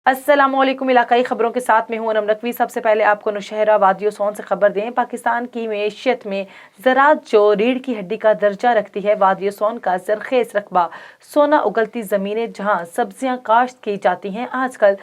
अस्सलाम वालेकुम। इलाकाई खबरों के साथ में हूं अनम नकवी। सबसे पहले आपको नौशहरा वादियो सोन से खबर दें। पाकिस्तान की मैशियत में ज़राअत जो रीढ़ की हड्डी का दर्जा रखती है, वादियो सोन का ज़रखेज़ रकबा, सोना उगलती ज़मीनें जहां सब्जियां काश्त की जाती हैं, आजकल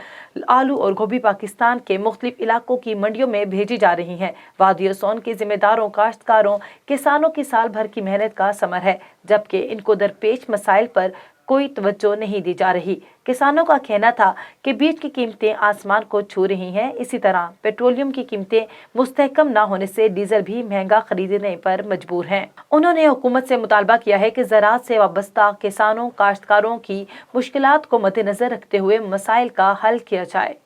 आलू और गोभी पाकिस्तान के मुख्तलिफ इलाकों की मंडियों में भेजी जा रही हैं। वादियो सोन के जिम्मेदारों, काश्तकारों, किसानों की साल भर की मेहनत का समर है, जबकि इनको दरपेश मसाइल पर कोई तवज्जो नहीं दी जा रही। किसानों का कहना था कि बीज की कीमतें आसमान को छू रही हैं। इसी तरह पेट्रोलियम की कीमतें मुस्तहकम न होने से डीजल भी महंगा खरीदने पर मजबूर हैं। उन्होंने हुकूमत से मुतालबा किया है कि ज़राअत से वाबस्ता किसानों, काश्तकारों की मुश्किलात को मद्देनजर रखते हुए मसाइल का हल किया जाए।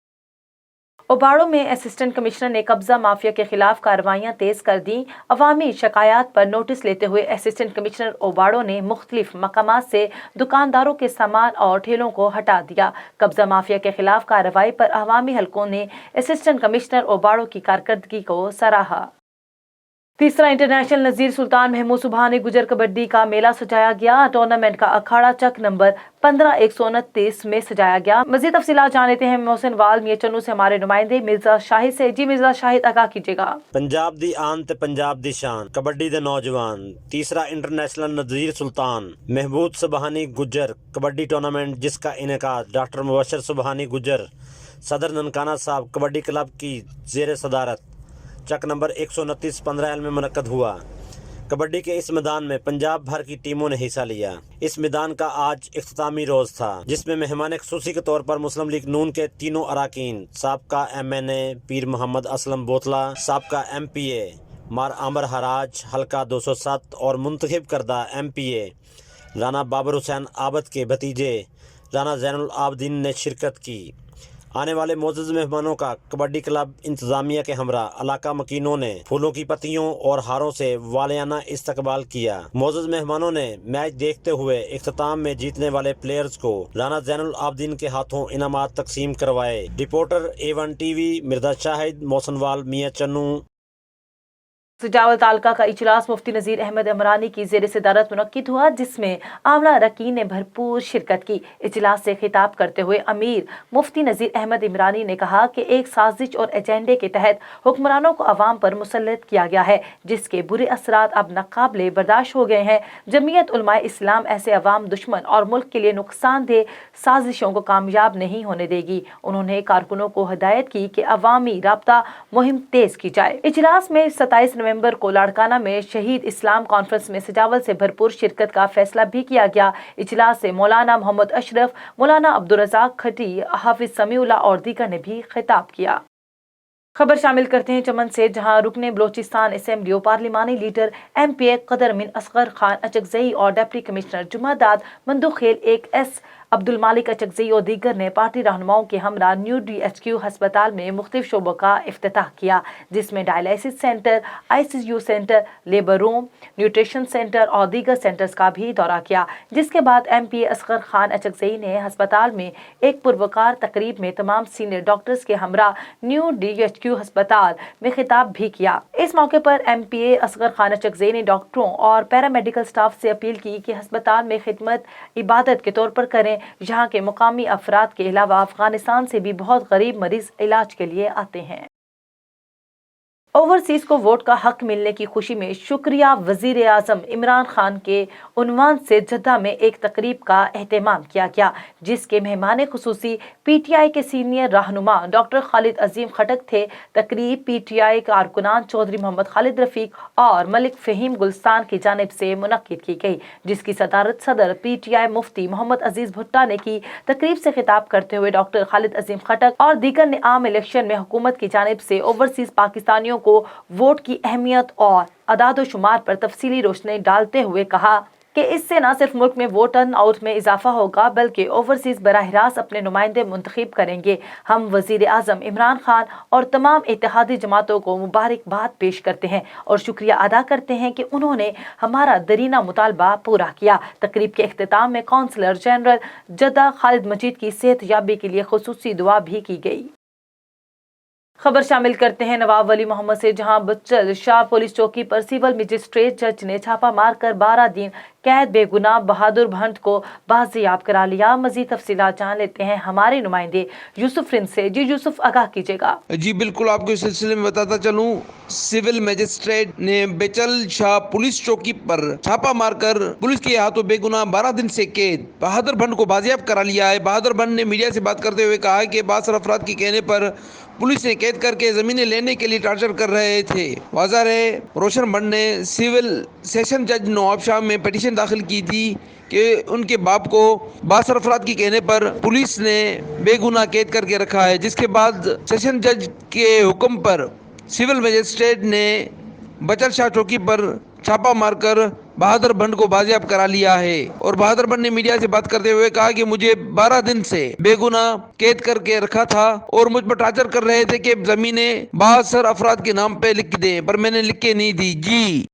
ओबाड़ो में असिस्टेंट कमिश्नर ने कब्जा माफिया के खिलाफ कार्रवाइयां तेज कर दी। अवामी शिकायत पर नोटिस लेते हुए असिस्टेंट कमिश्नर ओबाड़ो ने मुख्तलिफ मकामात से दुकानदारों के सामान और ठेलों को हटा दिया। कब्जा माफिया के खिलाफ कार्रवाई पर अवामी हलकों ने असिस्टेंट कमिश्नर ओबाड़ो की कारकर्दगी को सराहा। तीसरा इंटरनेशनल नज़ीर सुल्तान महमूद सुबहानी गुजर कबड्डी का मेला सजाया गया। टूर्नामेंट का अखाड़ा चक नंबर 15/129 में सजाया गया। मजीद तफसीलात जान लेते हैं मोहसिन वाल मियां चन्नू से, हमारे नुमाइंदे मिर्जा शाहिद से। जी मिर्जा शाहिद, आगाह कीजिएगा। पंजाब दी आन ते पंजाब दी शान कबड्डी दे नौजवान तीसरा इंटरनेशनल नज़ीर सुल्तान महमूद सुबहानी गुजर कबड्डी टूर्नामेंट, जिसका इनेकाद डॉक्टर मुबशर सुबहानी गुजर सदर ननकाना साहब कबड्डी क्लब की ज़ेर सदारत चक नंबर 129 15 में मुनक्कद हुआ। कबड्डी के इस मैदान में पंजाब भर की टीमों ने हिस्सा लिया। इस मैदान का आज इख्तितामी रोज था, जिसमें मेहमान खुसूसी के तौर पर मुस्लिम लीग नून के तीनों अराकीन, साबका MNA पीर मोहम्मद असलम बोतला, साबका MPA मार आमर हराज हल्का 207 और मुंतखब करदा MPA राना बाबर हुसैन आबद के भतीजे राना जैनुल आबदीन ने शिरकत की। आने वाले मोअज़्ज़ज़ मेहमानों का कबड्डी क्लब इंतज़ामिया के हमरा इलाका मकीनों ने फूलों की पत्तियों और हारों से वालियाना इस्तकबाल किया। मोअज़्ज़ज़ मेहमानों ने मैच देखते हुए इख्तिताम में जीतने वाले प्लेयर्स को राना जैनुल आबदीन के हाथों इनामात तकसीम करवाए। रिपोर्टर A1TV मिर्जा शाहिद, मोहसिन मियां चन्नू। सजावल तालका का इजलास मुफ्ती नज़ीर अहमद इमरानी की ज़ेर सदारत मुनक्किद हुआ, जिसमें आमला अरकान ने भरपूर शिरकत की। इजलास से खिताब करते हुए अमीर मुफ्ती नज़ीर अहमद इमरानी ने कहा कि एक साजिश और एजेंडे के तहत हुक्मरानों को अवाम पर मुसल्लत किया गया है, जिसके बुरे असरात अब नाकाबिले बर्दाश्त हो गए हैं। जमीयत उलमाए इस्लाम ऐसे अवाम दुश्मन और मुल्क के लिए नुकसानदेह साजिशों को कामयाब नहीं होने देगी। उन्होंने कारकुनों को हिदायत की कि अवामी राब्ता मुहिम तेज की जाए। इजलास में 27 नवंबर को लाड़काना में शहीद इस्लाम कॉन्फ्रेंस में सजावल से भरपूर शिरकत का फैसला भी किया गया। इजलास से मौलाना मोहम्मद अशरफ, मौलाना अब्दुल रज़ाक खटी, हाफिज समीउल्लाह और दीगर ने भी खिताब किया। खबर शामिल करते हैं चमन से, जहां रुकने बलोचिस्तान असेंबली और पार्लिमानी लीडर MPA कदर मिन असगर खान अचकजई और deputy commissioner Jumadad Mandokhel 1S Abdul Malik Achakzai और दीगर ने पार्टी रहनुमाओं के हमरा न्यू DHQ हस्पताल में मुख्तलिफ शोबों का इफ्तिताह किया, जिसमें dialysis centre, ICU centre, labour room, nutrition centre और दीगर सेंटर्स का भी दौरा किया। जिसके बाद MPA असगर खान अचकजई ने हस्पताल में एक पुरवकार तकरीब में तमाम सीनियर डॉक्टर्स के हमरा न्यू DHQ हस्पताल में खिताब भी किया। इस मौके पर MPA असगर खान अचकजई ने डॉक्टरों और पैरामेडिकल स्टाफ से अपील की कि हस्पताल में खिदमत इबादत के तौर पर करें। यहाँ के मुकामी अफराद के अलावा अफगानिस्तान से भी बहुत गरीब मरीज इलाज के लिए आते हैं। ओवरसीज को वोट का हक मिलने की खुशी में शुक्रिया वजीर आजम इमरान खान के उन्वान से जद्दा में एक तकरीब का एहतमाम किया गया, जिसके मेहमान खुसूसी PTI के सीनियर रहनुमा डॉक्टर खालिद अजीम खटक थे। तकरीब PTI कारकुनान चौधरी मोहम्मद खालिद रफीक और मलिक फहीम गुलस्तान की जानिब से मुनक्किद की गई, जिसकी सदारत सदर PTI मुफ्ती मोहम्मद अजीज भुट्टा ने की। तकरीब से खिताब करते हुए डॉक्टर खालिद अजीम खटक और दीगर ने आम इलेक्शन में हुकूमत की जानिब से ओवरसीज पाकिस्तानियों को वोट की अहमियत और अदाद शुमार पर तफसीली रोशनी डालते हुए कहा कि इससे न सिर्फ मुल्क में वोट टर्न आउट में इजाफा होगा, बल्कि ओवरसीज बराह रास्त अपने नुमाइंदे मुंतखब करेंगे। हम वजीर आजम इमरान खान और तमाम इत्तेहादी जमातों को मुबारकबाद पेश करते हैं और शुक्रिया अदा करते हैं कि उन्होंने हमारा दरीना मुतालबा पूरा किया। तकरीब के इख्तिताम में कौंसलर जनरल जद्दा खालिद मजीद की सेहत याबी के लिए खुसूसी दुआ भी की गई। खबर शामिल करते हैं नवाब वली मोहम्मद से, जहां बच्चल शाह पुलिस चौकी पर सिविल मजिस्ट्रेट जज ने छापा मारकर 12 दिन कैद बेगुनाह बहादुर भंट को बाजियाब करा लिया। मजीद तफसीलात जान लेते हैं हमारे नुमाइंदे यूसुफ रिंद से। जी यूसुफ, आगाह कीजिएगा। जी बिल्कुल, आपको इस सिलसिले में बताता चलूं, सिविल मजिस्ट्रेट ने बेचल शाह पुलिस चौकी पर छापा मारकर पुलिस के हाथों बेगुनाह 12 दिन से कैद बहादुर भंड को बाजियाब करा लिया है। बहादुर भंड ने मीडिया से बात करते हुए कहा है कि बासर अफराद के कहने पर पुलिस ने कैद करके जमीनें लेने के लिए टार्चर कर रहे थे। वाज़ा रहे, रोशन भंड ने सिविल सेशन जज नवाब शाह में पिटीशन दाखिल की थी कि उनके बाप को बासर अफराद के कहने पर पुलिस ने बेगुनाह कैद करके रखा है, जिसके बाद सेशन जज के हुक्म पर सिविल मजिस्ट्रेट ने बचल शाह चौकी पर छापा मारकर बहादुर भंड को बाजियाब करा लिया है। और बहादुर भंड ने मीडिया से बात करते हुए कहा कि मुझे 12 दिन से बेगुनाह कैद करके रखा था और मुझ पर टार्चर कर रहे थे कि जमीनें बासर अफराद के नाम पे लिख दें, पर मैंने लिख के नहीं दी। जी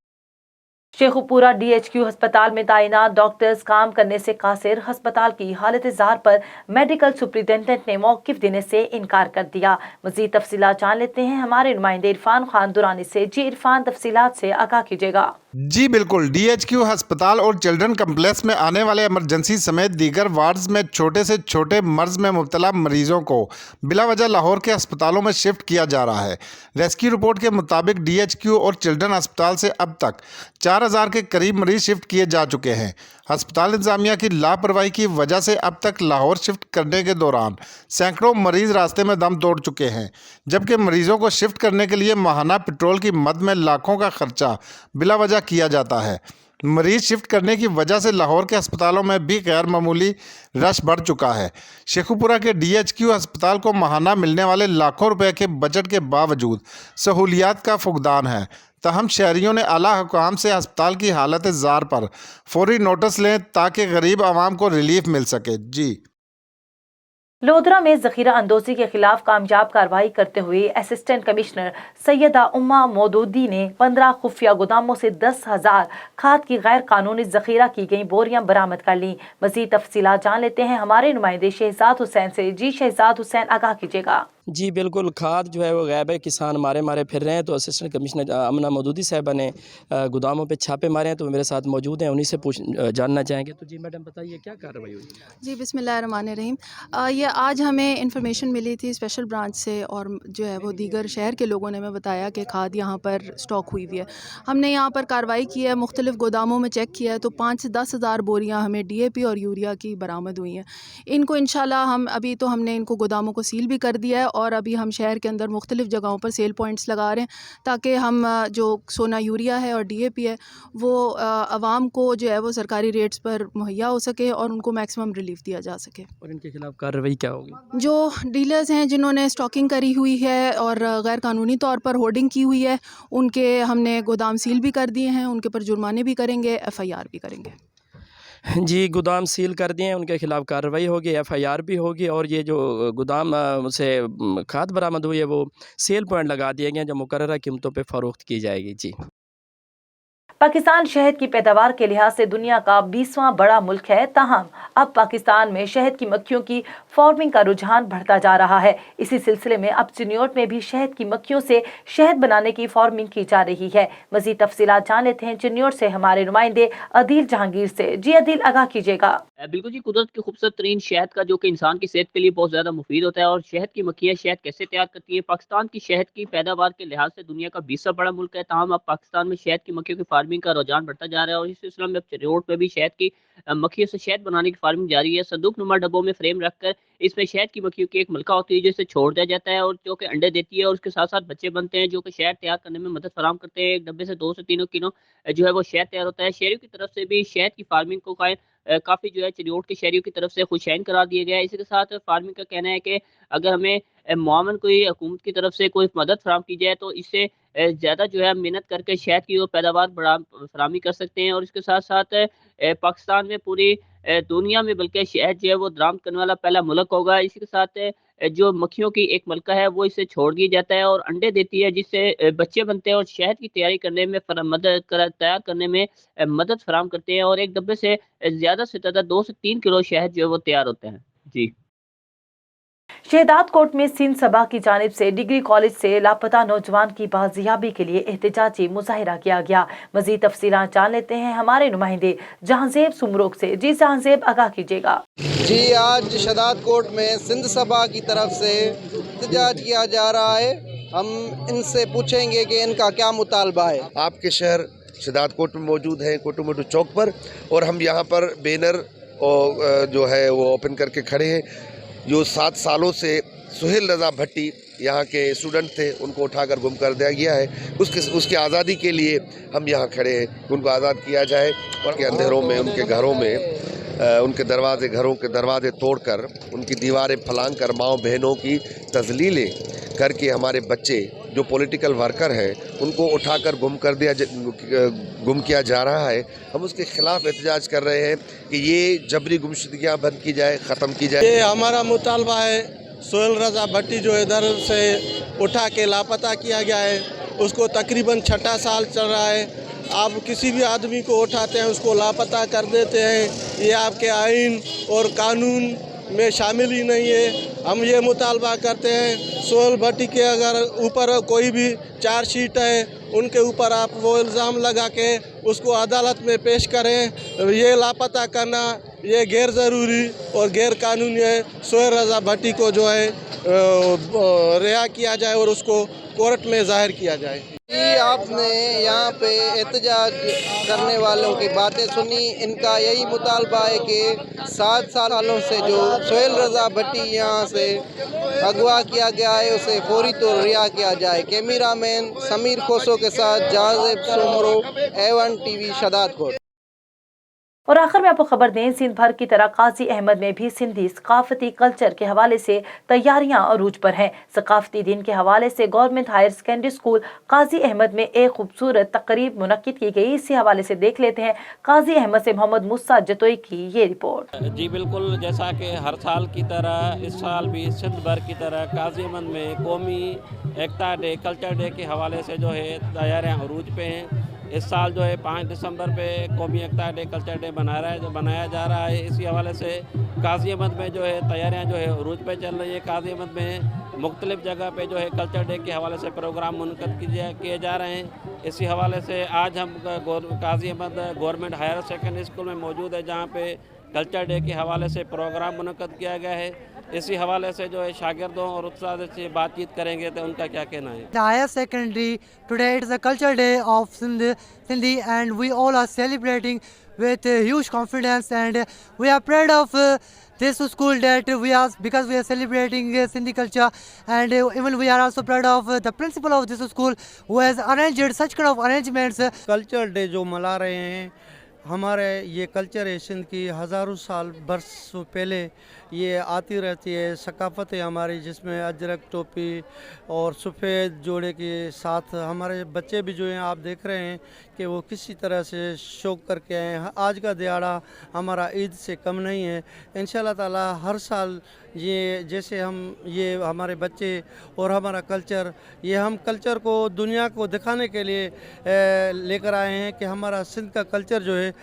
शेखुपुरा डीएचक्यू अस्पताल में तैनात डॉक्टर्स काम करने से कासिर, अस्पताल की हालत जार पर मेडिकल सुप्रिंटेंडेंट ने मौकिफ देने से इनकार कर दिया। मजीद तफसीलात जान लेते हैं हमारे नुमाइंदे इरफान खान दुरानी से। जी इरफान, तफसीलात से आगाह कीजिएगा। जी बिल्कुल, डीएचक्यू अस्पताल और चिल्ड्रन कम्प्लेक्स में आने वाले इमरजेंसी समेत दीगर वार्ड्स में छोटे से छोटे मर्ज में मुब्तला मरीजों को बिला वजह लाहौर के अस्पतालों में शिफ्ट किया जा रहा है। रेस्क्यू रिपोर्ट के मुताबिक डीएचक्यू और चिल्ड्रन अस्पताल से अब तक 4000 के करीब मरीज शिफ्ट किए जा चुके हैं। अस्पताल इंतजामिया की लापरवाही की वजह से अब तक लाहौर शिफ्ट करने के दौरान सैकड़ों मरीज रास्ते में दम तोड़ चुके हैं, जबकि मरीजों को शिफ्ट करने के लिए माहाना पेट्रोल की मद में लाखों का खर्चा बिला वजह किया जाता है। मरीज शिफ्ट करने की वजह से लाहौर के अस्पतालों में भी गैर मामूली रश बढ़ चुका है। शेखुपुरा के डीएचक्यू अस्पताल को माहाना मिलने वाले लाखों रुपए के बजट के बावजूद सहूलियात का फुकदान है। तहम शहरियों ने आला हुकाम से अस्पताल की हालत जार पर फौरी नोटिस लें ताकि गरीब आवाम को रिलीफ मिल सके। जी लोधरा में जखीरा अंदोजी के खिलाफ कामयाब कार्रवाई करते हुए असिस्टेंट कमिश्नर सैयदा उम्मा मौदूदी ने 15 खुफिया गोदामों से 10,000 खाद की गैर कानूनी जखीरा की गई बोरियां बरामद कर ली। मजीद तफसीलात जान लेते हैं हमारे नुमाइंदे शहजाद हुसैन से। जी शहजाद हुसैन, आगाह कीजिएगा। जी बिल्कुल, खाद जो है वो गायब है, किसान मारे मारे फिर रहे हैं। तो असिस्टेंट कमिश्नर अमना मौदूदी साहबा ने गोदामों पे छापे मारे हैं, तो मेरे साथ मौजूद हैं, उन्हीं से जानना चाहेंगे। तो जी मैडम बताइए क्या कार्रवाई हुई? जी बिस्मिल्लाहिर्रहमानिर्रहीम। ये आज हमें इन्फॉर्मेशन मिली थी स्पेशल ब्रांच से, और जो है वो दीगर शहर के लोगों ने हमें बताया कि खाद यहाँ पर स्टॉक हुई हुई है। हमने यहाँ पर कार्रवाई की है, मुख्तलिफ गोदामों में चेक किया है, तो 5 से 10 हज़ार बोरियाँ हमें DAP और यूरिया की बरामद हुई हैं। इनको इंशाल्लाह हम अभी तो हमने इनको गोदामों को सील भी कर दिया है, और अभी हम शहर के अंदर मुख्तलिफ जगहों पर सेल पॉइंट्स लगा रहे हैं ताकि हम जो सोना यूरिया है और DAP है वो आवाम को जो है वो सरकारी रेट्स पर मुहैया हो सके और उनको मैक्सिमम रिलीफ दिया जा सके। और इनके खिलाफ कार्रवाई क्या होगी? जो डीलर्स हैं जिन्होंने स्टॉकिंग करी हुई है और गैर कानूनी तौर पर होर्डिंग की हुई है, उनके हमने गोदाम सील भी कर दिए हैं, उनके पर जुर्माने भी करेंगे, FIR भी करेंगे। जी, गोदाम सील कर दिए हैं, उनके खिलाफ कार्रवाई होगी, FIR भी होगी। और ये जो गोदाम से खाद बरामद हुई है वो सेल पॉइंट लगा दिए गए हैं जो मुकर्ररा कीमतों पे फ़रोख्त की जाएगी। जी पाकिस्तान शहद की पैदावार के लिहाज से दुनिया का 20वां बड़ा मुल्क है, ताहम अब पाकिस्तान में शहद की मक्खियों की फार्मिंग का रुझान बढ़ता जा रहा है। इसी सिलसिले में अब चिन्योट में भी शहद की मक्खियों से शहद बनाने की फार्मिंग की जा रही है। मजीद तफसीलात जान लेते हैं चिन्योट से हमारे नुमाइंदे अदील जहांगीर से। जी अदील, आगाह कीजिएगा। बिल्कुल जी, कुदरत की खूबसूरत तरीन शहद का जो कि इंसान की सेहत के लिए बहुत ज़्यादा मुफीद होता है। और शहद की मक्खियाँ शहद कैसे तैयार करती है? पाकिस्तान की शहद की पैदावार के लिहाज से दुनिया का 20वां बड़ा मुल्क है, ताहम अब पाकिस्तान में शहद की मक्खियों की फार्मिंग का रुझान बढ़ता जा रहा है। और इस सिलसिले में अब चिन्योट में भी शहद की मक्खियों से शहद बनाने की फार्मिंग जारी है। संदूक नुमा डब्बों में फ्रेम रखकर इसमें शहद की मक्खियों की एक मलका होती है जिसे छोड़ दिया जाता है, और जो कि अंडे देती है, और उसके साथ साथ बच्चे बनते हैं जो कि शहद तैयार करने में मदद फराहम करते हैं। एक डब्बे से 2 से 3 किलो जो है वो शहद तैयार होता है। शहरियों की तरफ से भी शहद की फार्मिंग को काफ़ी जो है चिन्योट के शहरियों की तरफ से खुशैन करार दिया गया है। इसी के साथ फार्मिंग का कहना है कि अगर हमें मुआवन कोई हुकूमत की तरफ से कोई मदद फराहम की जाए तो इससे ज़्यादा जो है मेहनत करके शहद की वो पैदावार बढ़ा फराहमी कर सकते हैं। और इसके साथ साथ पाकिस्तान में पूरी दुनिया में बल्कि शहद जो है वो दरामद करने वाला पहला मुल्क होगा। इसी के साथ जो मक्खियों की एक मलका है वो इससे छोड़ दिया जाता है और अंडे देती है, जिससे बच्चे बनते हैं और शहद की तैयारी करने में तैयार करने में मदद फराहम करते हैं। और एक डब्बे से ज़्यादा से ज़्यादा 2 से 3 किलो शहद जो है वो तैयार होता है। जी। शहदाद कोट में सिंध सभा की जानिब से डिग्री कॉलेज से लापता नौजवान की बाजियाबी के लिए एहतजाजी मुजाहिरा किया गया। मजीद तफसीलात जान लेते हैं हमारे नुमाइंदे जहांजेब सुमरोक से। जी जहांजेब, आगाह कीजिएगा। जी, आज शहदाद कोट में सिंध सभा की तरफ से एहतजाज किया जा रहा है। हम इनसे पूछेंगे कि इनका क्या मुतालबा है। आपके शहर शहदाद कोट में मौजूद हैं, कोटो चौक पर, और हम यहाँ पर बैनर और जो है वो ओपन करके खड़े हैं। जो 7 सालों से सुहेल रज़ा भट्टी यहाँ के स्टूडेंट थे, उनको उठाकर गुम कर दिया गया है। उसकी आज़ादी के लिए हम यहाँ खड़े हैं, उनको आज़ाद किया जाए। और के अंधेरों में, उनके घरों में, उनके घरों के दरवाजे तोड़कर, उनकी दीवारें फलांग कर, माँओं बहनों की तजलीलें करके हमारे बच्चे जो पॉलिटिकल वर्कर हैं उनको उठाकर गुम किया जा रहा है। हम उसके खिलाफ एहतजाज कर रहे हैं कि ये जबरी गुमशुदगियाँ बंद की जाए, ख़त्म की जाए। ये हमारा मुतालबा है। सुहेल रज़ा भट्टी जो इधर से उठा के लापता किया गया है, उसको तकरीबन 6ठा साल चल रहा है। आप किसी भी आदमी को उठाते हैं, उसको लापता कर देते हैं, ये आपके आइन और कानून में शामिल ही नहीं है। हम ये मुतालबा करते हैं सुहेल भट्टी के अगर ऊपर कोई भी चार्जशीट है, उनके ऊपर आप वो इल्ज़ाम लगा के उसको अदालत में पेश करें। ये लापता करना ये गैर ज़रूरी और गैर कानूनी है। सुहेल रज़ा भट्टी को जो है रिहा किया जाए और उसको कोर्ट में ज़ाहिर किया जाए। जी, आपने यहाँ पे एहतजाज करने वालों की बातें सुनी। इनका यही मुतालबा है कि 7 सालों से जो सुहेल रज़ा भट्टी यहाँ से अगवा किया गया है, उसे फौरी तौर रिहा किया जाए। कैमरामैन समीर खोसो के साथ जहांजेब सुमरो, A1TV शहदाद कोट। और आखिर में आपको खबर दें, सिंध भर की तरह काजी अहमद में भी सिंधी सकाफती कल्चर के हवाले से तैयारियां अरूज पर हैं। सकाफती दिन के हवाले से गवर्नमेंट हायर सेकेंडरी स्कूल काजी अहमद में एक खूबसूरत तकरीब मुनक्किद की गई। इसी हवाले से देख लेते हैं काजी अहमद से मोहम्मद मुस्सा जतोई की ये रिपोर्ट। जी बिल्कुल, जैसा कि हर साल की तरह इस साल भी सिंध भर की तरह काजी अहमद में कौमी एकता डे, कल्चर डे के हवाले से जो है तैयारियाँ अरूज पे हैं। इस साल जो है 5 दिसंबर पे कौमी एकता डे, कल्चर डे बनाया जा रहा है। इसी हवाले से काजी अहमद में जो है तैयारियां जो है अरूज पे चल रही है। काजी अहमद में मुख्तलिफ जगह पे जो है कल्चर डे के हवाले से प्रोग्राम मुनक़द किए जा रहे हैं। इसी हवाले से आज हम Qazi Ahmed government higher secondary school में मौजूद है, जहाँ पे कल्चर डे के हवाले से प्रोग्राम मुनक़द किया गया है। इसी हवाले से जो है शागिर्दों और उस्ताद से बातचीत करेंगे तो उनका क्या कहना है। Higher secondary today it is a culture day of Sindhi and we all are celebrating with huge confidence and we are proud of this school that because we are celebrating Sindhi culture and even we are also proud of the principal of this school who has arranged such kind of arrangements. Culture day जो मना रहे हैं, हमारे ये culture है सिंध की, हज़ारों साल बरसों पहले ये आती रहती है। सकाफ़त है हमारी, जिसमें अजरक टोपी और सफ़ेद जोड़े के साथ हमारे बच्चे भी जो हैं आप देख रहे हैं कि वो किसी तरह से शौक करके आए हैं। आज का दिहाड़ा हमारा ईद से कम नहीं है। इंशाअल्लाह ताला हर साल ये जैसे हम ये हमारे बच्चे और हमारा कल्चर, ये हम कल्चर को दुनिया को दिखाने के लिए लेकर आए हैं कि हमारा सिंध का कल्चर जो है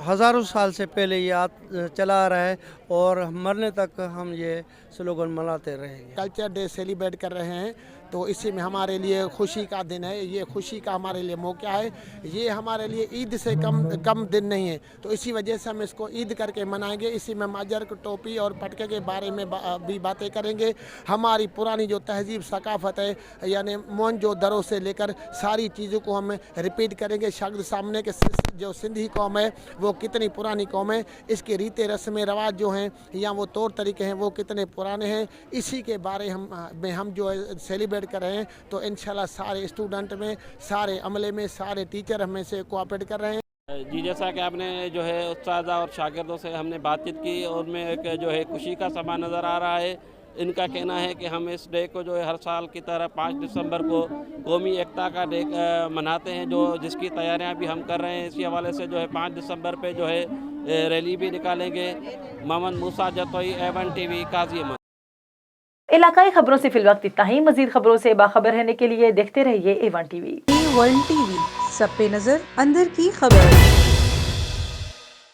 हज़ारों साल से पहले ये चला आ रहा है और मरने तक हम ये स्लोगन मनाते रहेंगे। कल्चर डे सेलिब्रेट कर रहे हैं तो इसी में हमारे लिए खुशी का दिन है। ये खुशी का हमारे लिए मौका है। ये हमारे लिए ईद से कम दिन नहीं है, तो इसी वजह से हम इसको ईद करके मनाएंगे। इसी में अजरक टोपी और पटके के बारे में भी बातें करेंगे। हमारी पुरानी जो तहजीब सकाफ़त है, यानी मोहनजो दरों से लेकर सारी चीज़ों को हम रिपीट करेंगे। शायद सामने के जो सिंधी कौम है वो कितनी पुरानी कौम है, इसके रीते रस्म रवाज जो हैं या वो तौर तरीके हैं वो कितने पुराने हैं, इसी के बारे में हम जो है सेलिब्रेट कर रहे हैं। तो इंशाल्लाह सारे स्टूडेंट में, सारे अमले में, सारे टीचर हमें से कोऑपरेट कर रहे हैं। जी, जैसा कि आपने जो है उस्तादा और शागिर्दों से हमने बातचीत की और उनमें एक जो है खुशी का समा नज़र आ रहा है। इनका कहना है कि हम इस डे को जो है हर साल की तरह 5 दिसंबर को कौमी एकता का डे मनाते हैं, जिसकी तैयारियां भी हम कर रहे हैं। इसी हवाले से जो है 5 दिसंबर पे जो है रैली भी निकालेंगे। मोहम्मद मुस्सा जतोई, A1TV, काजी अहमद। इलाकाई खबरों से फिलवक्त इतना ही। मजीद खबरों से बाखबर रहने के लिए देखते रहिए A1TV। A1TV, सब पे नजर, अंदर की खबर।